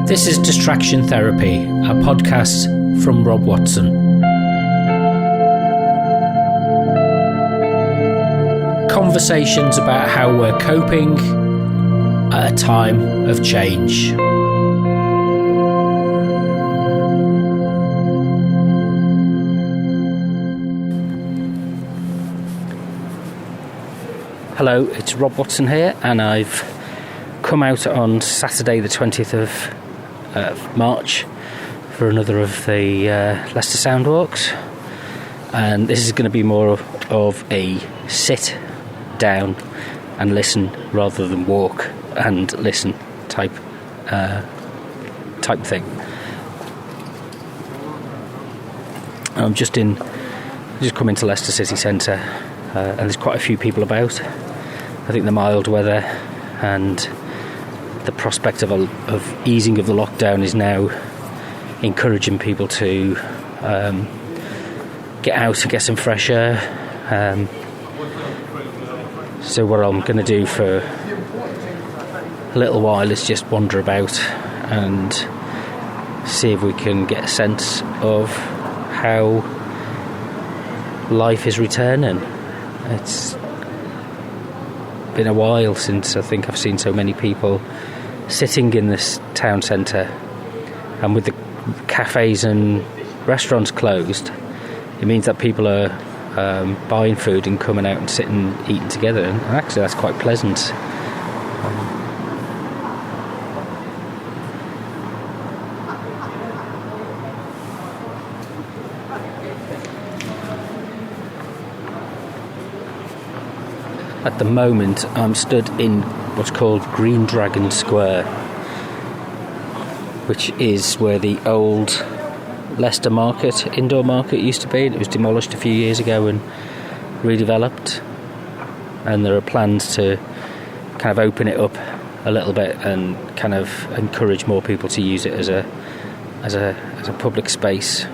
This is Distraction Therapy, a podcast from Rob Watson. Conversations about how we're coping at a time of change. Hello, it's Rob Watson here, and I've come out on Saturday the 20th of March for another of the Leicester Soundwalks, and this is going to be more of a sit down and listen rather than walk and listen type thing. I'm just come into Leicester city centre, and there's quite a few people about. I think the mild weather and the prospect of easing of the lockdown is now encouraging people to get out and get some fresh air. So what I'm going to do for a little while is just wander about and see if we can get a sense of how life is returning. It's been a while since I think I've seen so many people sitting in this town centre, and with the cafes and restaurants closed, it means that people are buying food and coming out and sitting eating together, and actually that's quite pleasant. At the moment, I'm stood in what's called Green Dragon Square, which is where the old Leicester indoor market used to be. It was demolished a few years ago and redeveloped, and there are plans to kind of open it up a little bit and kind of encourage more people to use it as a public space.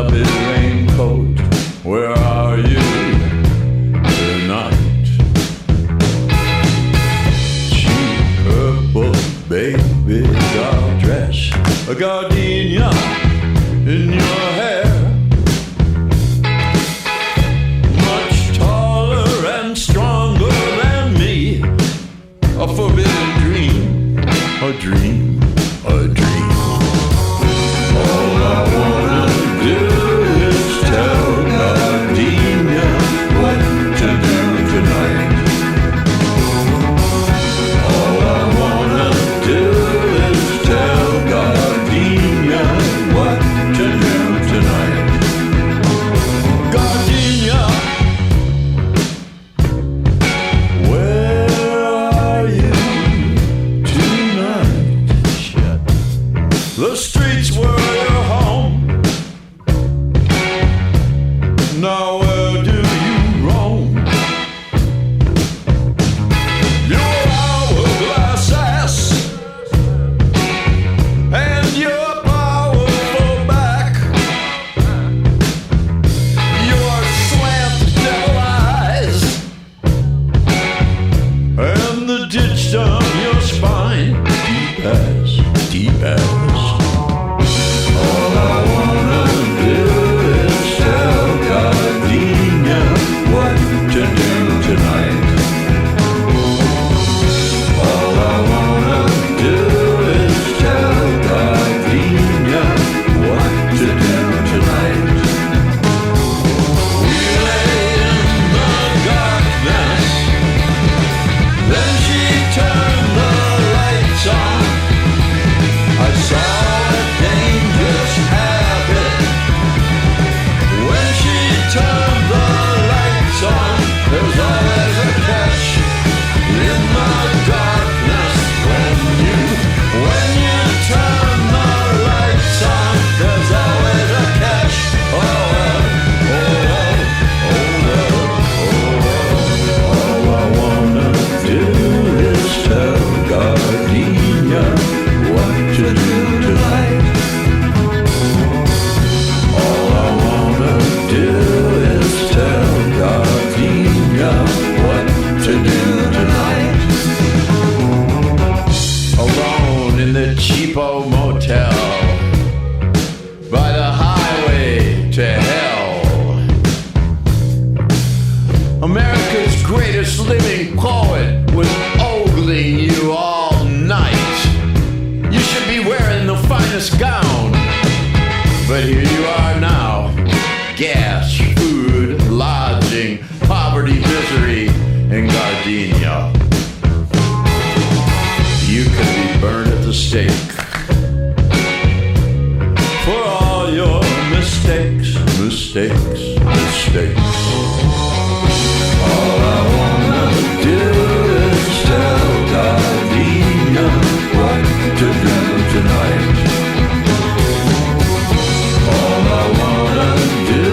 velvet raincoat, where are you tonight? Cheap purple baby doll dress, a gardenia in your hair. Much taller and stronger than me, a forbidden dream, a dream, a dream. All I wanna do is tell Gardenia what to do tonight. All I wanna do is tell Gardenia what to do tonight. Gardenia, where are you tonight? Shit. The streets were your home. Now where do you roam? Your hourglass ass and your powerful back, your slant devil eyes and the ditch down your spine, deep as, deep as. All I wanna do is tell Gardenia what to do tonight. All I wanna do is tell Gardenia what to do tonight. We lay in the darkness, then she turned the lights on. I saw a dangerous habit. When she turned the lights on, there's always a catch in the darkness. When you turn the lights on, there's always a catch. Oh well, oh well, oh well, oh well. All I wanna do is tell Gardenia what to do tonight. All I wanna do is tell Gardenia what to do tonight. Alone in the cheapo motel by the highway to hell, America's greatest living poet was ogling you all night. You should be wearing the finest gown, but here you are now. Gas, food, lodging, poverty, misery, and gardenia. You can be burned at the stake for all your mistakes, mistakes, mistakes. All I wanna do is tell Gardenia what to do tonight. All I wanna do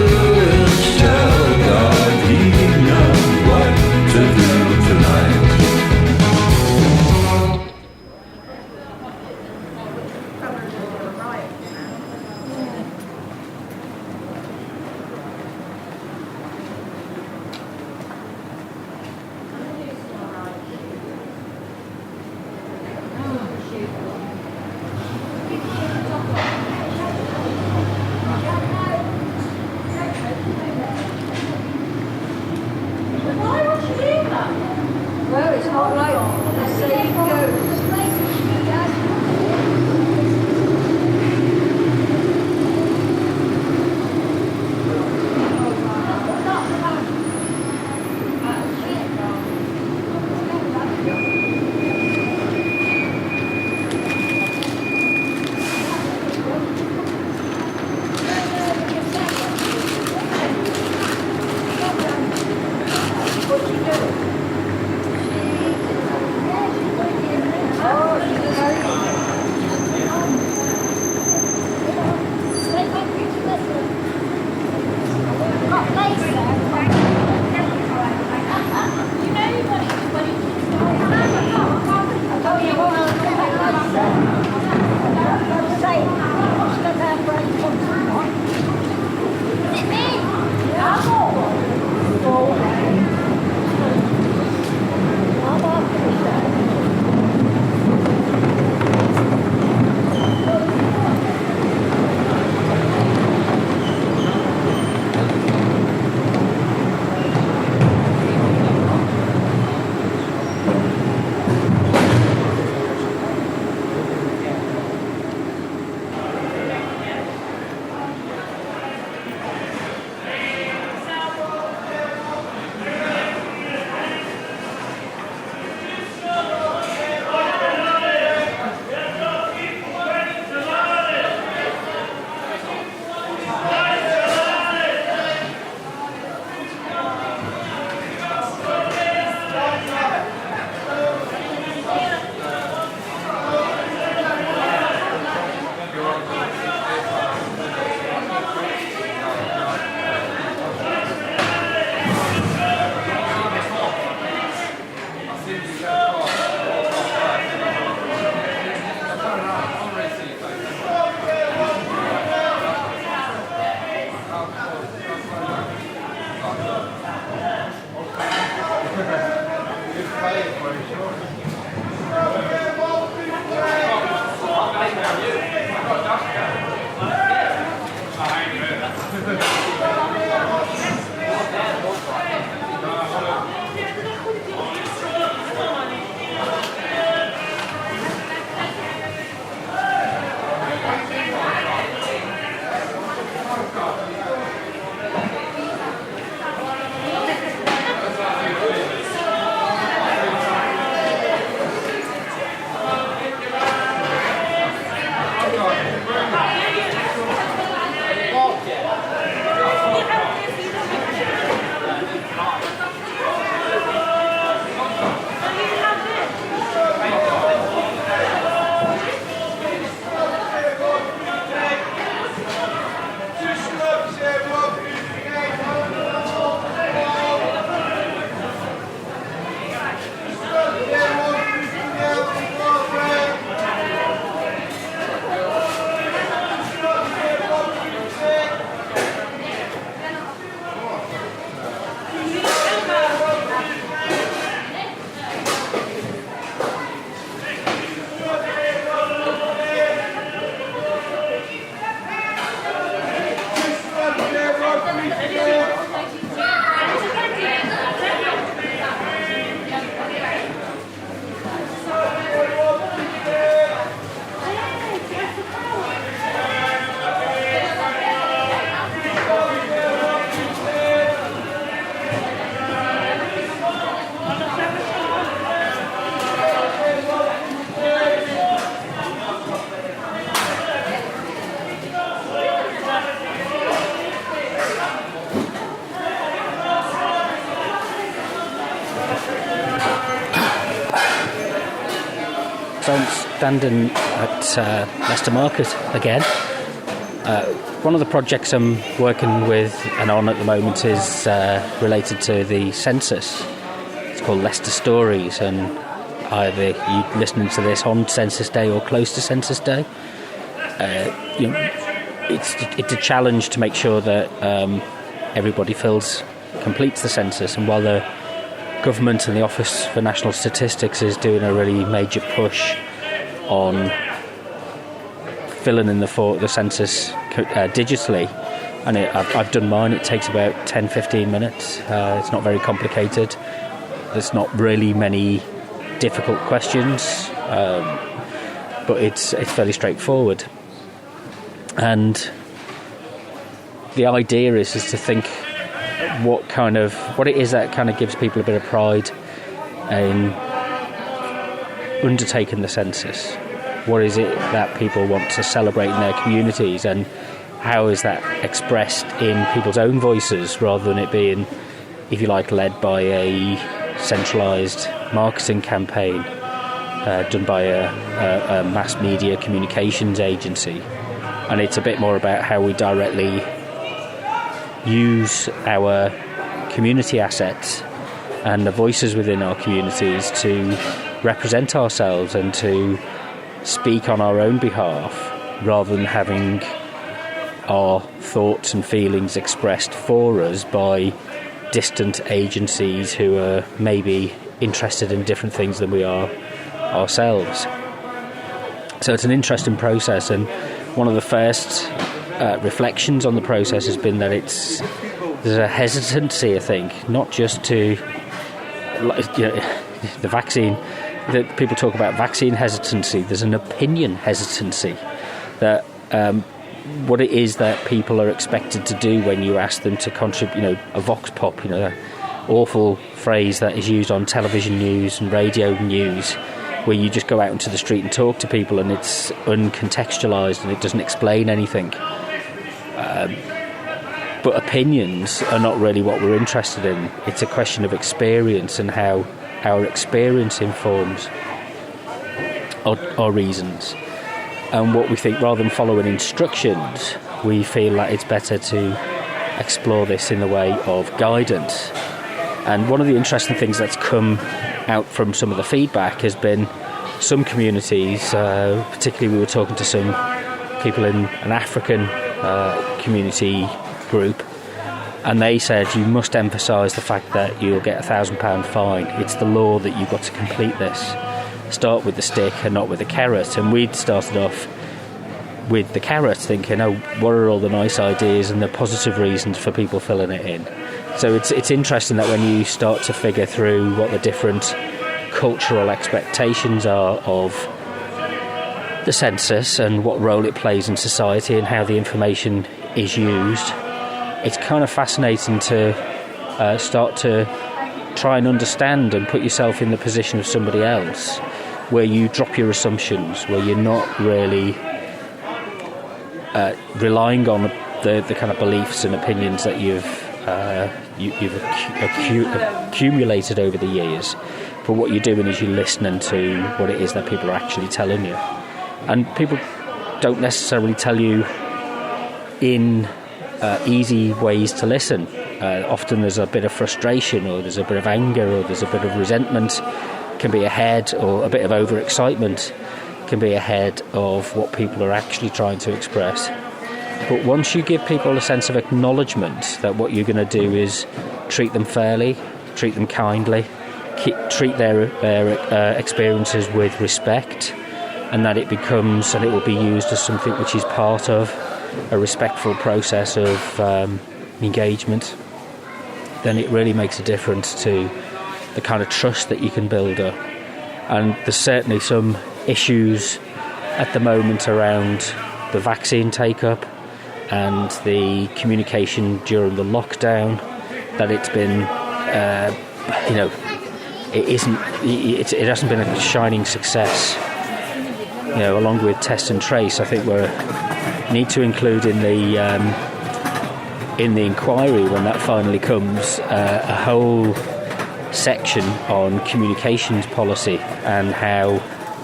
is tell Gardenia what to do tonight. So I'm standing at Leicester Market again. One of the projects I'm working with and on at the moment is related to the Census. It's called Leicester Stories, and either you listening to this on Census Day or close to Census Day, it's a challenge to make sure that everybody completes the census. And while the government and the Office for National Statistics is doing a really major push on filling in the census digitally, and I've done mine. It takes about 10-15 minutes. It's not very complicated. There's not really many difficult questions, but it's fairly straightforward. And the idea is to think what it is that kind of gives people a bit of pride in undertaking the census. What is it that people want to celebrate in their communities, and how is that expressed in people's own voices rather than it being, if you like, led by a centralised marketing campaign done by a mass media communications agency. And it's a bit more about how we directly use our community assets and the voices within our communities to represent ourselves and to speak on our own behalf, rather than having our thoughts and feelings expressed for us by distant agencies who are maybe interested in different things than we are ourselves. So it's an interesting process, and one of the first reflections on the process has been that there's a hesitancy, I think, not just to the vaccine, that people talk about vaccine hesitancy. There's an opinion hesitancy, that what it is that people are expected to do when you ask them to contribute, a vox pop, that awful phrase that is used on television news and radio news, where you just go out into the street and talk to people and it's uncontextualised and it doesn't explain anything. But opinions are not really what we're interested in. It's a question of experience and how our experience informs our reasons. And what we think, rather than following instructions, we feel that it's better to explore this in the way of guidance. And one of the interesting things that's come out from some of the feedback has been some communities, particularly we were talking to some people in an African community group, And they said you must emphasise the fact that you'll get £1,000 fine. It's the law that you've got to complete this. Start with the stick and not with the carrot. And we'd started off with the carrot, thinking, oh, what are all the nice ideas and the positive reasons for people filling it in? So it's interesting that when you start to figure through what the different cultural expectations are of the census and what role it plays in society and how the information is used, it's kind of fascinating to start to try and understand and put yourself in the position of somebody else, where you drop your assumptions, where you're not really relying on the kind of beliefs and opinions that you've accumulated over the years. But what you're doing is you're listening to what it is that people are actually telling you. And people don't necessarily tell you in easy ways to listen. Often there's a bit of frustration, or there's a bit of anger, or there's a bit of resentment can be ahead, or a bit of overexcitement can be ahead of what people are actually trying to express. But once you give people a sense of acknowledgement that what you're going to do is treat them fairly, treat them kindly, treat their experiences with respect, and that it becomes, and it will be used as something which is part of a respectful process of engagement, then it really makes a difference to the kind of trust that you can build up. And there's certainly some issues at the moment around the vaccine take-up and the communication during the lockdown, that it's been, it hasn't been a shining success. Along with test and trace, I think we need to include in the inquiry, when that finally comes, a whole section on communications policy and how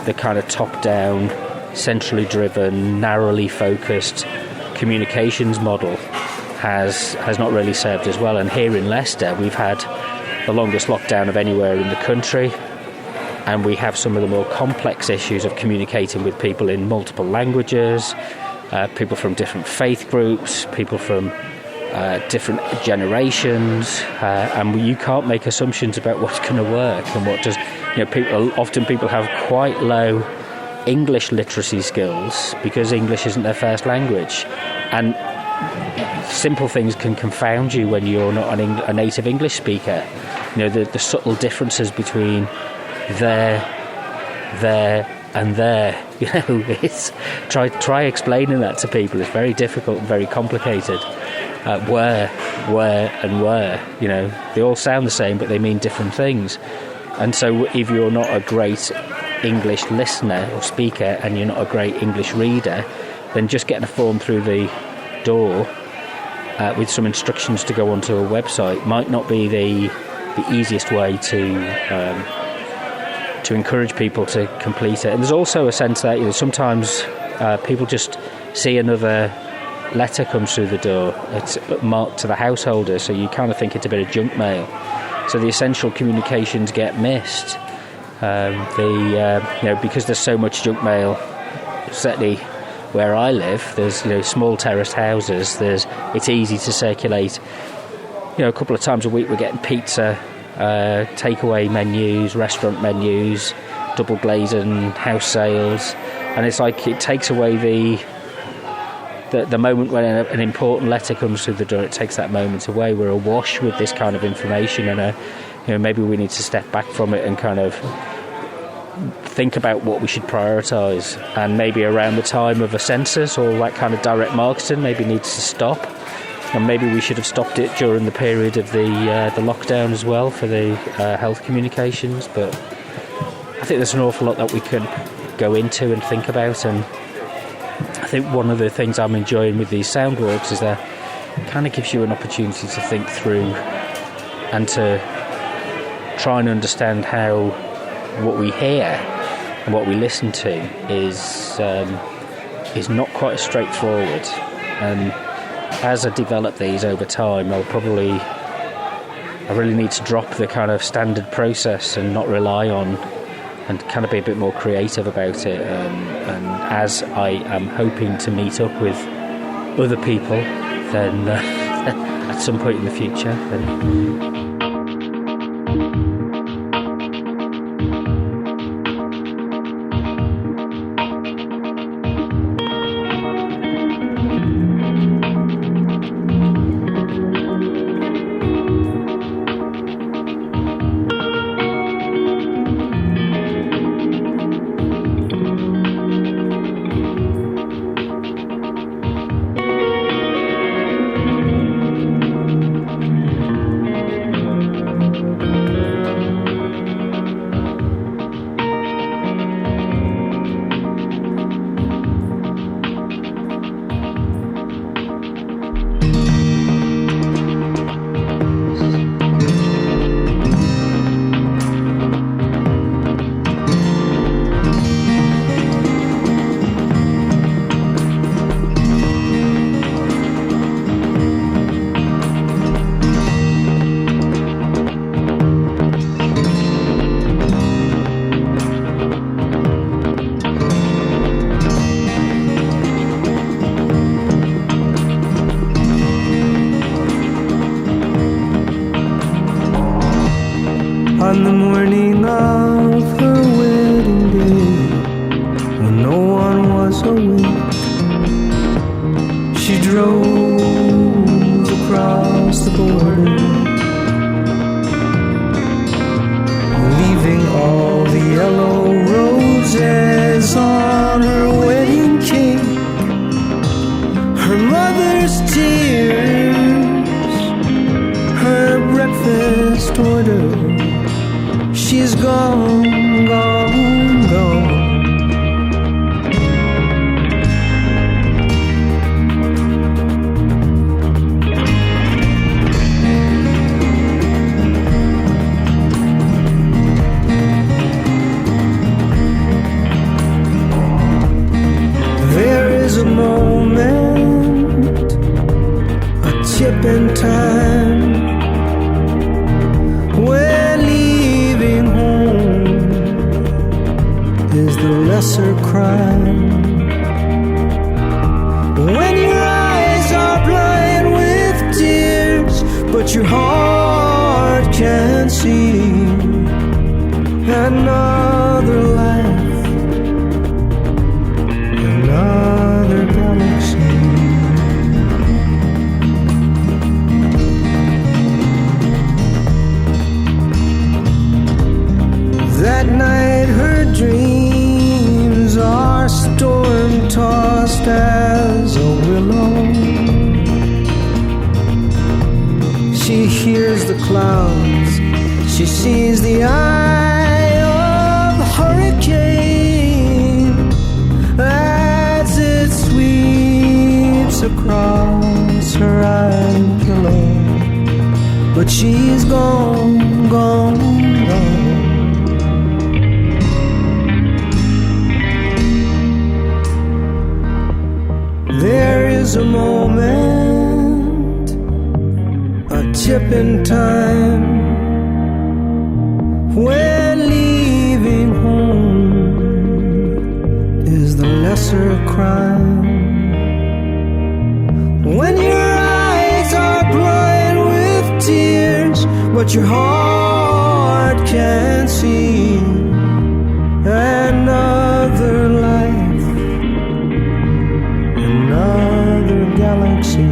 the kind of top-down, centrally driven, narrowly focused communications model has not really served as well. And here in Leicester, we've had the longest lockdown of anywhere in the country, and we have some of the more complex issues of communicating with people in multiple languages, people from different faith groups, people from different generations, and you can't make assumptions about what's going to work and what does. People have quite low English literacy skills because English isn't their first language, and simple things can confound you when you're not a native English speaker. The subtle differences between there and there. It's try explaining that to people. It's very difficult and very complicated. Where, and where. They all sound the same, but they mean different things. And so, if you're not a great English listener or speaker, and you're not a great English reader, then just getting a form through the door with some instructions to go onto a website might not be the easiest way to encourage people to complete it. And there's also a sense that sometimes people just see another letter comes through the door. It's marked to the householder, so you kind of think it's a bit of junk mail. So the essential communications get missed. Because there's so much junk mail, certainly where I live, there's small terraced houses. It's easy to circulate. A couple of times a week we're getting pizza, takeaway menus, restaurant menus, double glazing, house sales, and it's like it takes away the moment when an important letter comes through the door. It takes that moment away. We're awash with this kind of information, and maybe we need to step back from it and kind of think about what we should prioritise. And maybe around the time of a census, all that kind of direct marketing maybe needs to stop. And maybe we should have stopped it during the period of the lockdown as well for the health communications. But I think there's an awful lot that we can go into and think about. And I think one of the things I'm enjoying with these Soundwalks is that it kind of gives you an opportunity to think through and to try and understand how what we hear and what we listen to is not quite as straightforward. And as I develop these over time, I really need to drop the kind of standard process and not rely on, and kind of be a bit more creative about it. And as I am hoping to meet up with other people, then at some point in the future, then on the morning of her wedding day, when no one was awake, she drove across the border, leaving all the yellow roses on her wedding cake, her mother's tears, her breakfast order. She's gone, gone, gone. There is a moment, a tip in time, when leaving home is the lesser crime. When your eyes are blind with tears, but your heart can see another life, another galaxy. That night her dreams are storm-tossed as a willow. She hears the clouds, she sees the eye of the hurricane as it sweeps across her eye pillow. But she's gone, gone, gone. There is a moment, a tip in time, when leaving home is the lesser crime. When your eyes are blind with tears, but your heart can't see another life, another galaxy.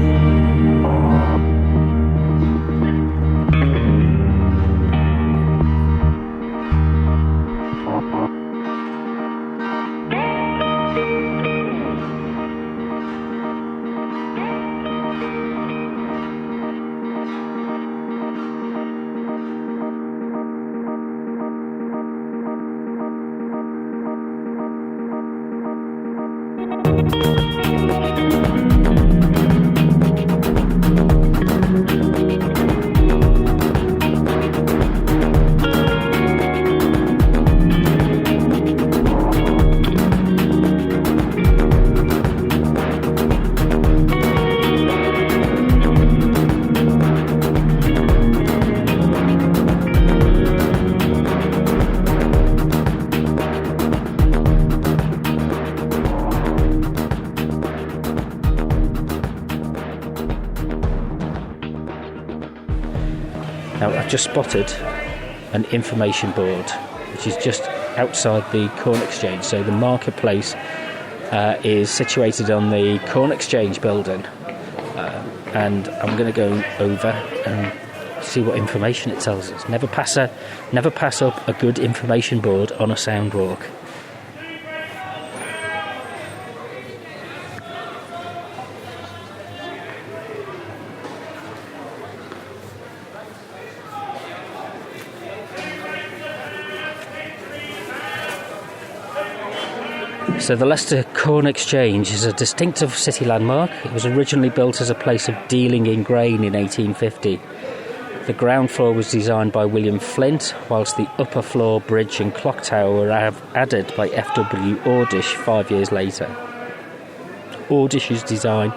Now, I've just spotted an information board, which is just outside the Corn Exchange. So the marketplace is situated on the Corn Exchange building, and I'm going to go over and see what information it tells us. Never pass up a good information board on a Soundwalk. So the Leicester Corn Exchange is a distinctive city landmark. It was originally built as a place of dealing in grain in 1850. The ground floor was designed by William Flint, whilst the upper floor, bridge and clock tower were added by F.W. Ordish 5 years later. Ordish's design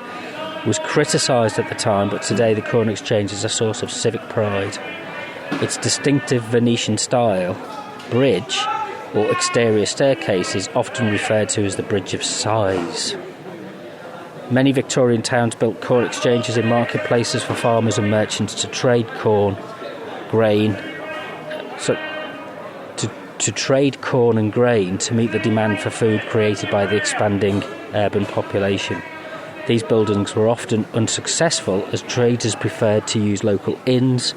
was criticised at the time, but today the Corn Exchange is a source of civic pride. Its distinctive Venetian style, bridge, or exterior staircase is often referred to as the Bridge of Sighs. Many Victorian towns built corn exchanges in marketplaces for farmers and merchants to trade corn, grain, to trade corn and grain to meet the demand for food created by the expanding urban population. These buildings were often unsuccessful as traders preferred to use local inns,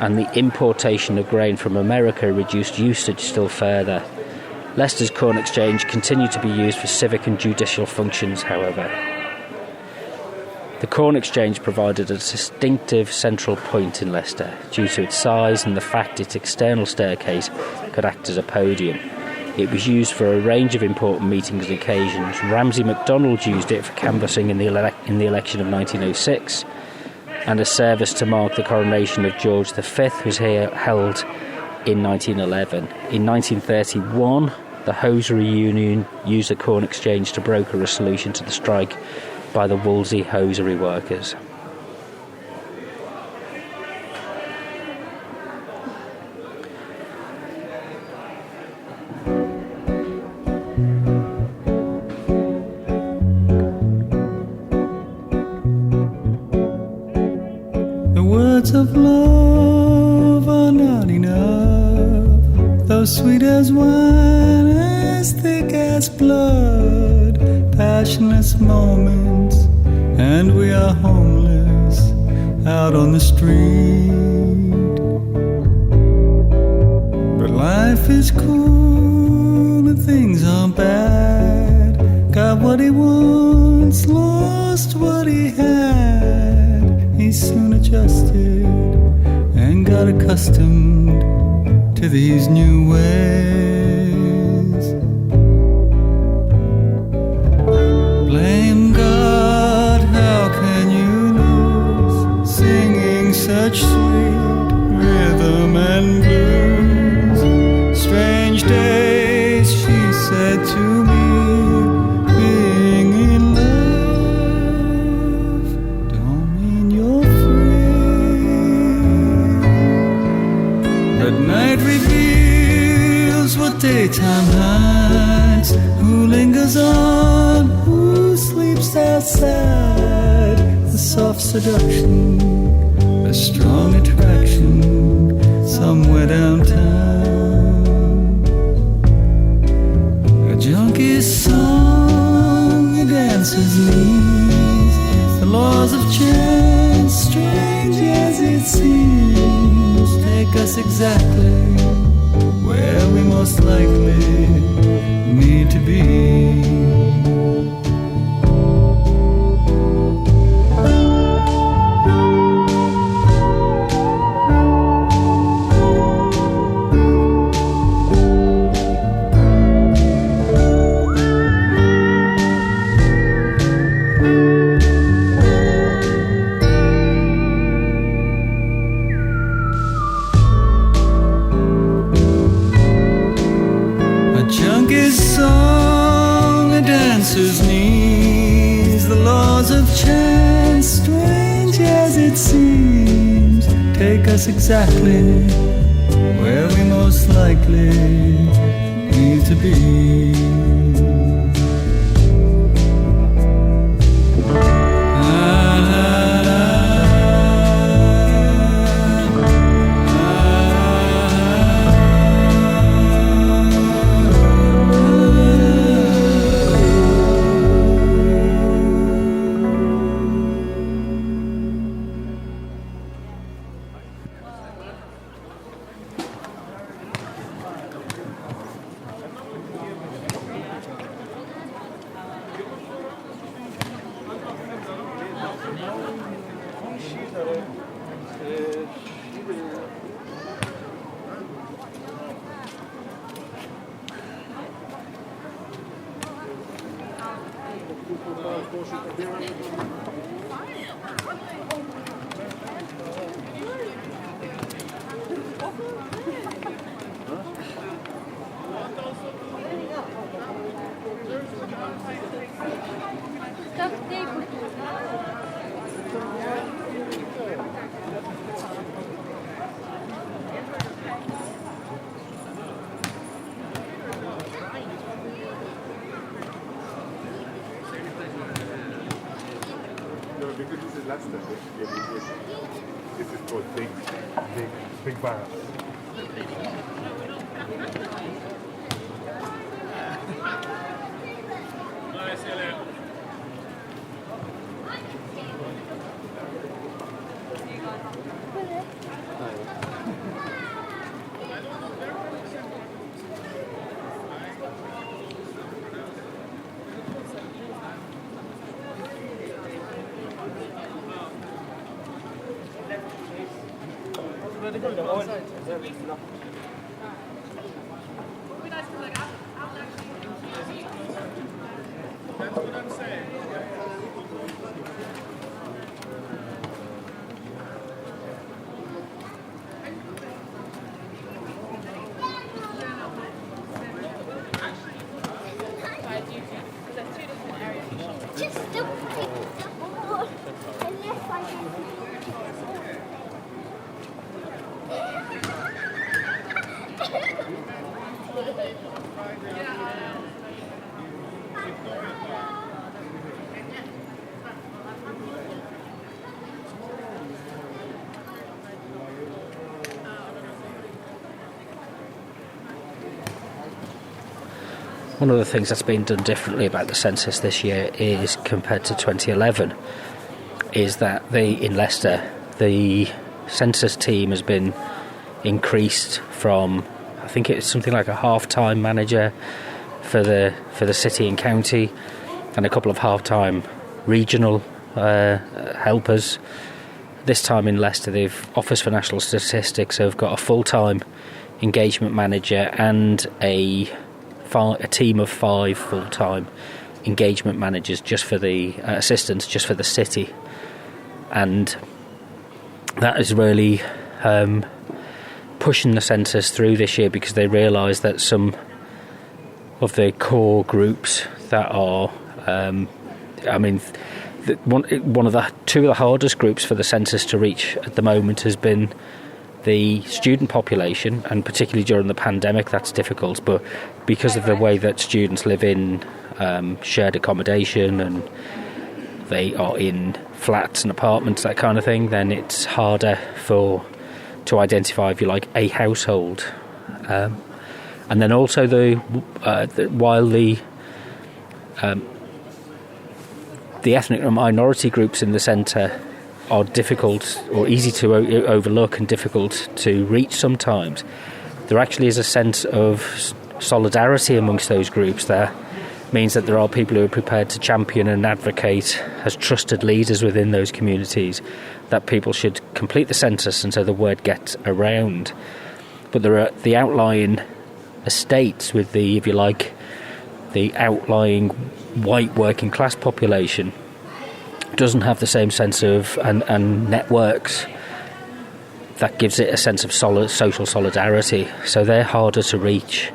and the importation of grain from America reduced usage still further. Leicester's Corn Exchange continued to be used for civic and judicial functions, however. The Corn Exchange provided a distinctive central point in Leicester due to its size and the fact its external staircase could act as a podium. It was used for a range of important meetings and occasions. Ramsay MacDonald used it for canvassing in the election of 1906, and a service to mark the coronation of George V was here held in 1911. In 1931, the Hosiery Union used the Corn Exchange to broker a solution to the strike by the Wolsey hosiery workers. Words of love are not enough, though sweet as wine, as thick as blood. Passionless moments, and we are homeless out on the street. But life is cool and things aren't bad. Got what he wants, lost what he had. He soon adjusted and got accustomed to these new ways. Blame God, how can you lose, singing such sweet rhythm and blues. Strange days, she said to me, being in love don't mean you're free. But night reveals what daytime hides. Who lingers on, who sleeps outside. The soft seduction, a strong attraction somewhere downtown. A junkie's song, a dancer's knees. The laws of chance, strange as it seems, take us exactly where we most likely need to be. Song, a dancer's knees, the laws of chance, strange as it seems, take us exactly where we most likely need to be. Because this is Leicester, this is called big bar. Just don't pick the ball unless I can. One of the things that's been done differently about the census this year is, compared to 2011, is that in Leicester, the census team has been increased from, I think it's something like a half-time manager for the city and county, and a couple of half-time regional helpers. This time in Leicester, the Office for National Statistics have got a full-time engagement manager and a team of 5 full-time engagement managers just for the assistants, just for the city. And that is really pushing the census through this year, because they realise that some of the core groups that are, two of the hardest groups for the census to reach at the moment has been the student population, and particularly during the pandemic that's difficult, but because of the way that students live in shared accommodation and they are in flats and apartments, that kind of thing, then it's harder to identify, if you like, a household. And then also while the ethnic and minority groups in the centre are difficult or easy to overlook and difficult to reach sometimes, there actually is a sense of solidarity amongst those groups. There means that there are people who are prepared to champion and advocate as trusted leaders within those communities that people should complete the census, and so the word gets around. But there are the outlying estates with the, if you like, the outlying white working class population doesn't have the same sense of and networks that gives it a sense of social solidarity, so they're harder to reach.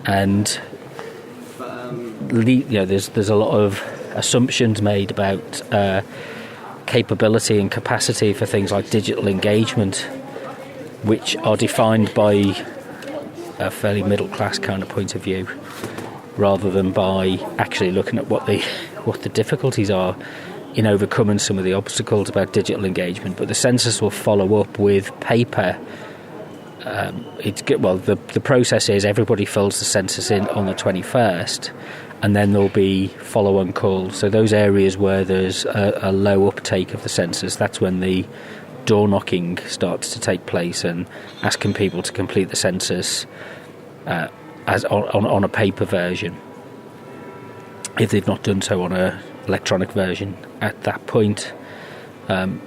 And there's a lot of assumptions made about capability and capacity for things like digital engagement, which are defined by a fairly middle class kind of point of view, rather than by actually looking at what the difficulties are in overcoming some of the obstacles about digital engagement. But the census will follow up with paper. The process is everybody fills the census in on the 21st, and then there'll be follow-on calls. So those areas where there's a low uptake of the census, that's when the door knocking starts to take place, and asking people to complete the census as on a paper version, if they've not done so on a electronic version at that point. And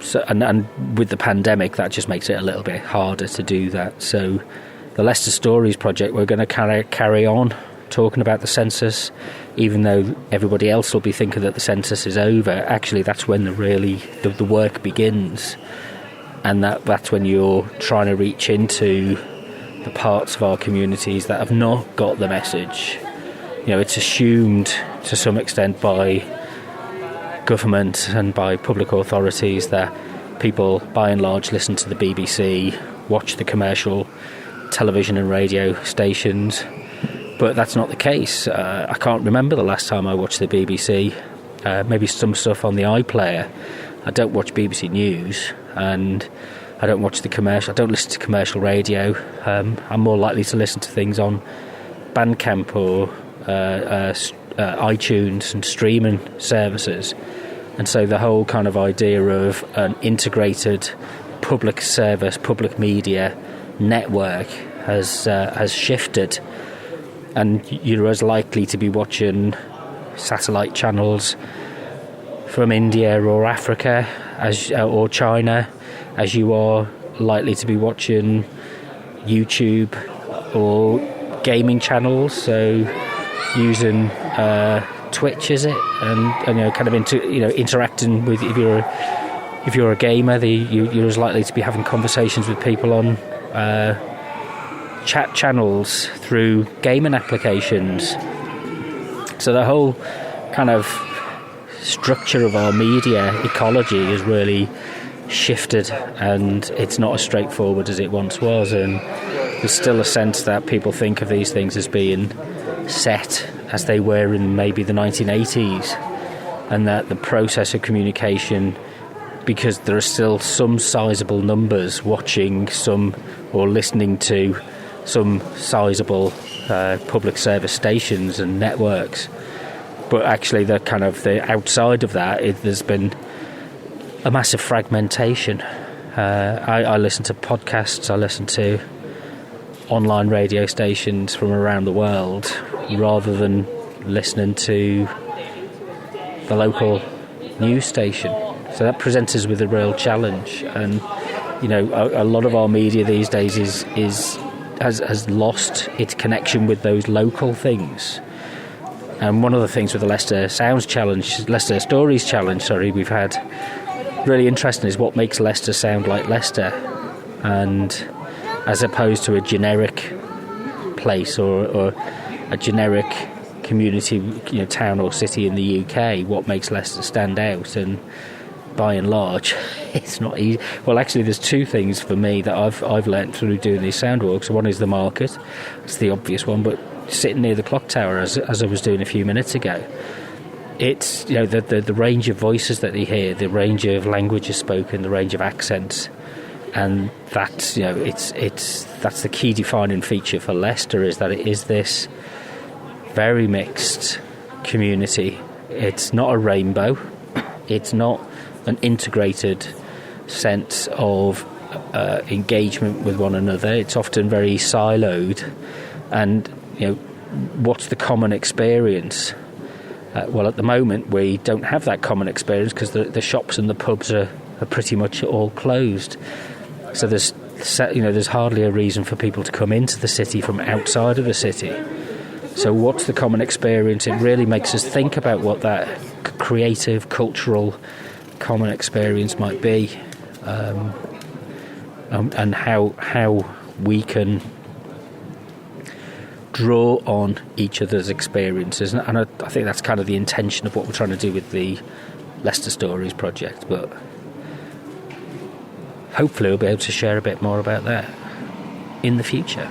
with the pandemic, that just makes it a little bit harder to do that. So the Leicester Stories project, we're going to carry on talking about the census even though everybody else will be thinking that the census is over, actually that's when the work begins, and that's when you're trying to reach into the parts of our communities that have not got the message. It's assumed to some extent by government and by public authorities that people by and large listen to the BBC, watch the commercial television and radio stations, but that's not the case. I can't remember the last time I watched the BBC. Maybe some stuff on the iPlayer. I don't watch BBC News, and I don't watch I don't listen to commercial radio. I'm more likely to listen to things on Bandcamp or iTunes and streaming services. And so the whole kind of idea of an integrated public service, public media network has shifted, and you're as likely to be watching satellite channels from India or Africa or China as you are likely to be watching YouTube or gaming channels. So using Twitch, is it, and kind of interacting with, if you're a gamer, you're as likely to be having conversations with people on chat channels through gaming applications. So the whole kind of structure of our media ecology has really shifted, and it's not as straightforward as it once was, and there's still a sense that people think of these things as being set as they were in maybe the 1980s, and that the process of communication, because there are still some sizable numbers watching some or listening to some sizable public service stations and networks, but actually the outside of that, there's been a massive fragmentation. I listen to podcasts, I listen to online radio stations from around the world rather than listening to the local news station. So that presents us with a real challenge, and a lot of our media these days has lost its connection with those local things. And one of the things with the Leicester Stories Challenge, we've had really interesting is what makes Leicester sound like Leicester, and as opposed to a generic place or a generic community, town or city in the UK, what makes Leicester stand out. And by and large, it's not easy. Well, actually, there's two things for me that I've learnt through doing these Soundwalks. One is the market. It's the obvious one, but sitting near the clock tower, as I was doing a few minutes ago, it's the range of voices that you hear, the range of languages spoken, the range of accents, and that's that's the key defining feature for Leicester, is that it is this very mixed community. It's not a rainbow. It's not an integrated sense of engagement with one another. It's often very siloed. And what's the common experience? Well, at the moment we don't have that common experience because the shops and the pubs are pretty much all closed. So there's hardly a reason for people to come into the city from outside of the city. So what's the common experience? It really makes us think about what that creative, cultural common experience might be, and how we can draw on each other's experiences. And I think that's kind of the intention of what we're trying to do with the Leicester Stories project, but hopefully we'll be able to share a bit more about that in the future.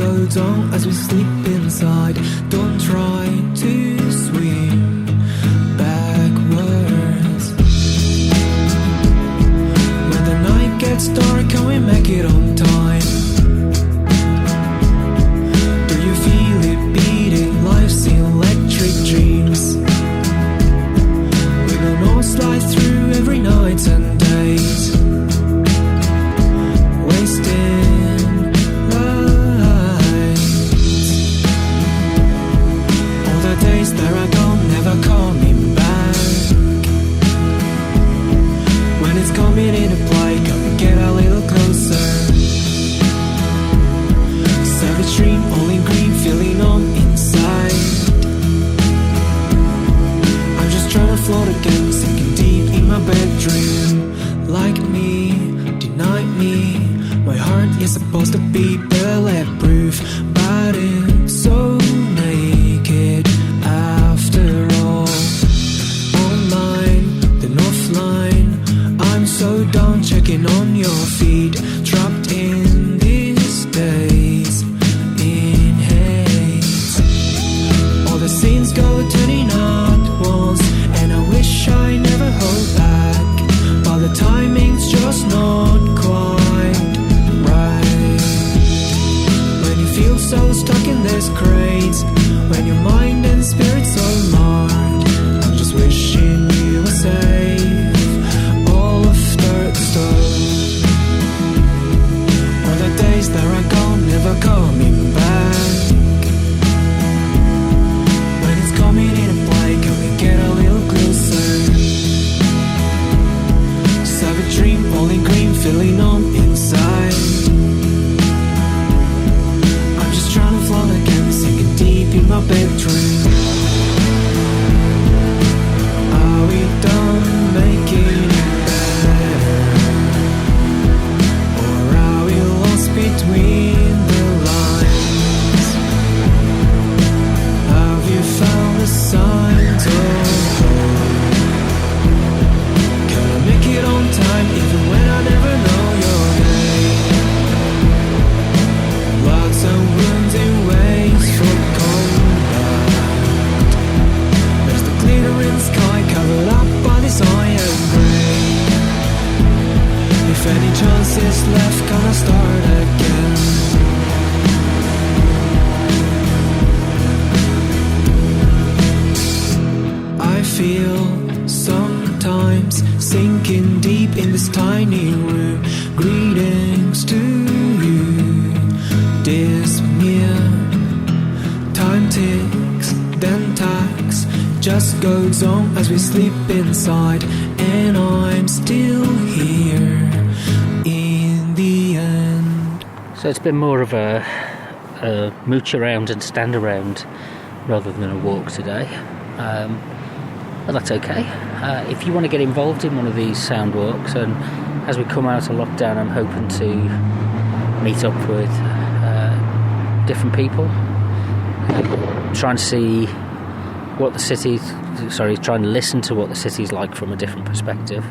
goes on as we sleep inside. Don't try to swim backwards. When the night gets dark, can we make it on time? Do you feel it beating life's electric dreams? We will all slide through every night and days, wasting light. All the days that are gone, never coming back. When it's coming into play, come and get a little closer. Savage dream, all in green, feeling on inside. I'm just trying to float again, sinking deep in my bedroom. Like me, deny me. My heart is supposed to be bulletproof, but it's so naked after all. Online, then offline, I'm so done checking on your feed. Trapped in these days, in hate. All the scenes go turning at once, and I wish I never hold back. But the timing's just not quite right. When you feel so stuck in this crate, when your mind and spirit's so marred, I'm just wishing you were safe all after the storm. All the days that are gone, never coming back. When it's coming in play, can we get a little closer? Savage dream, all in green, feeling on inside. I'm just trying to float again, sinking deep in my bedroom. Are we done making it better? Or are we lost between the lines? Have you found the signs of hope? Can I make it on time even when I never know your name? Lots of wounds in ways for combat. There's the glittering sky covered up by this iron grey. If any chance is left, gonna start again. I feel sometimes sinking deep in this tiny room. Greetings to you, disappear. Time ticks, then tacks, just goes on as we sleep inside. And I'm still here in the end. So it's been more of a mooch around and stand around rather than a walk today. But that's okay. If you want to get involved in one of these sound walks, and as we come out of lockdown, I'm hoping to meet up with different people, trying to see what the trying to listen to what the city's like from a different perspective.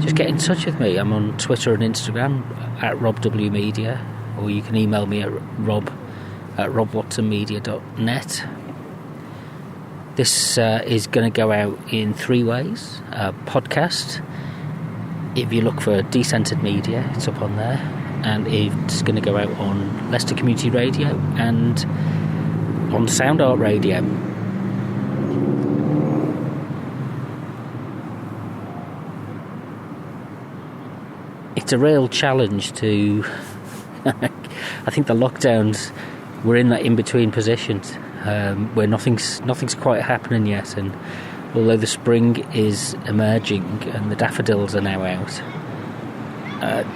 Just get in touch with me. I'm on Twitter and Instagram at RobWMedia, or you can email me at rob@robwatsonmedia.net. This is going to go out in 3 ways. Podcast, if you look for Decentered Media, it's up on there. And it's going to go out on Leicester Community Radio and on Sound Art Radio. It's a real challenge to... I think the lockdowns, we're in that in-between positions where nothing's quite happening yet, and although the spring is emerging and the daffodils are now out,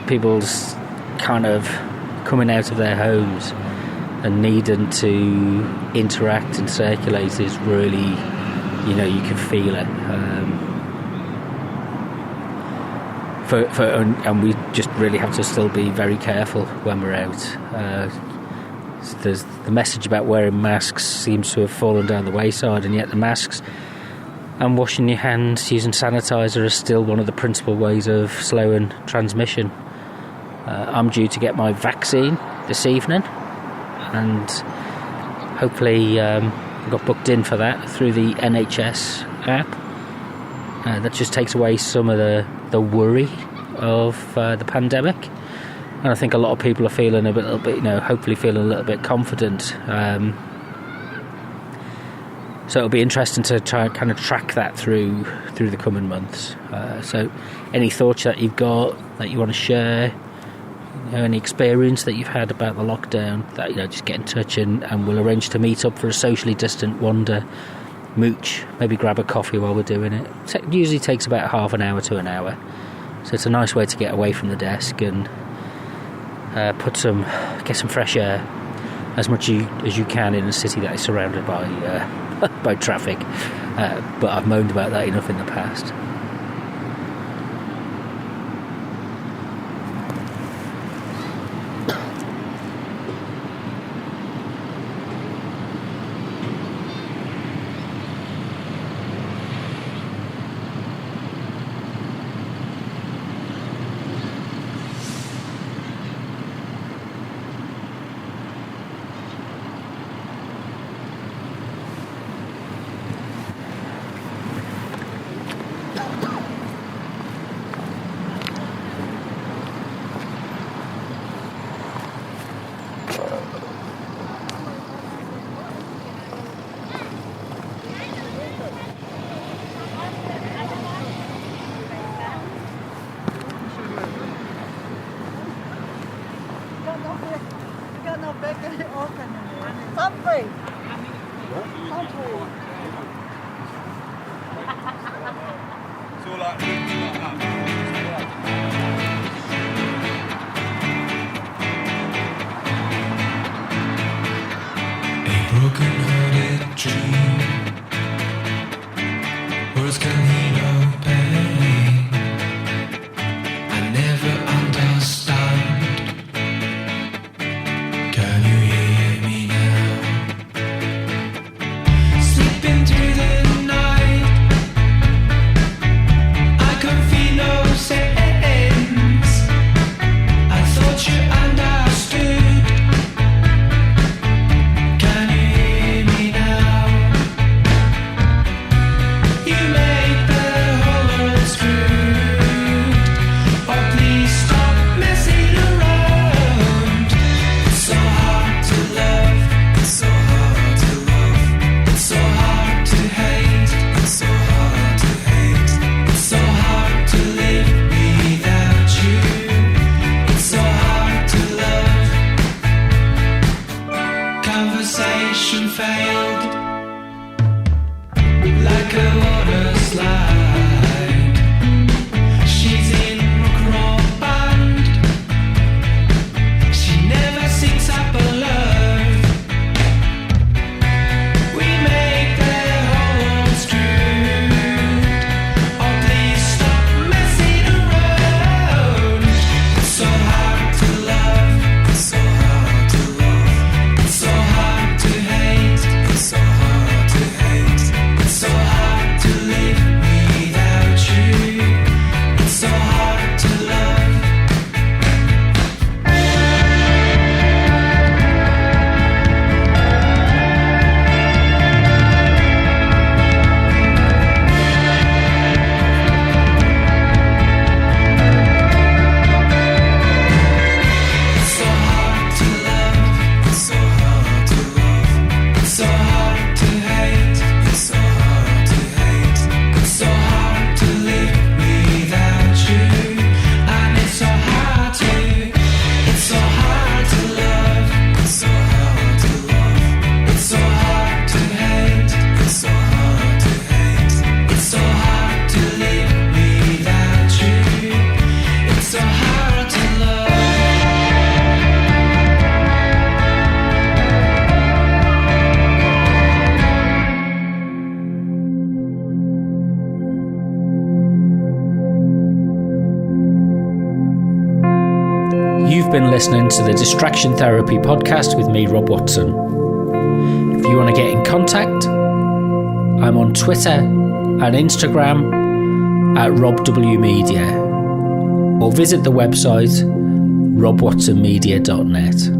people's kind of coming out of their homes and needing to interact and circulate is really, you can feel it. And we just really have to still be very careful when we're out. There's the message about wearing masks seems to have fallen down the wayside, and yet the masks and washing your hands using sanitizer is still one of the principal ways of slowing transmission. I'm due to get my vaccine this evening, and hopefully got booked in for that through the NHS app. That just takes away some of the worry of the pandemic, and I think a lot of people are feeling a little bit, hopefully feeling a little bit confident. So it'll be interesting to try and kind of track that through the coming months. So any thoughts that you've got that you want to share, any experience that you've had about the lockdown, that just get in touch and we'll arrange to meet up for a socially distant wander, mooch, maybe grab a coffee while we're doing it. It usually takes about half an hour to an hour, so it's a nice way to get away from the desk and get some fresh air as much as you can in a city that is surrounded by by traffic, but I've moaned about that enough in the past. Broken-hearted dream. Words can heal no pain. I never understand. Can you hear me now? Slipping through the night, I can feel no sense. I thought you understood. You've been listening to the Distraction Therapy podcast with me, Rob Watson. If you want to get in contact, I'm on Twitter and Instagram at RobWMedia, or visit the website robwatsonmedia.net.